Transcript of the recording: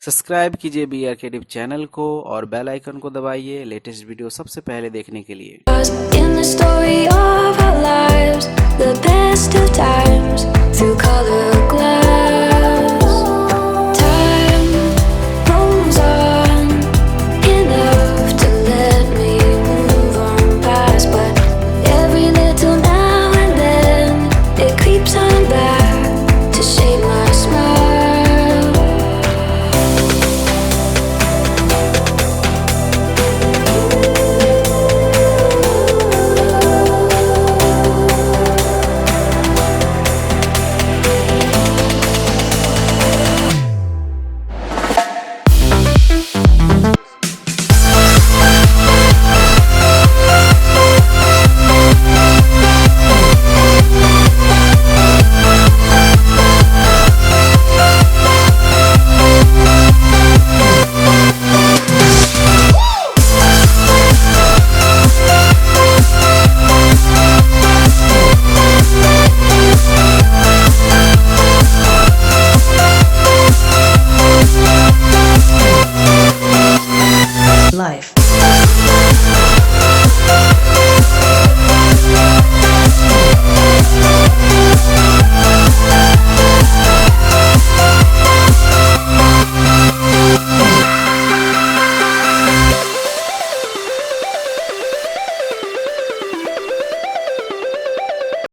Subscribe कीजिए B are creative channel को और बेल आइकन को दबाइए लेटेस्ट वीडियो सबसे पहले देखने के लिए। In the story of our lives, the best of times, through color glass. Time rolls on, enough to let me move on past, but every little now and then it creeps on back to shape my smile. Life.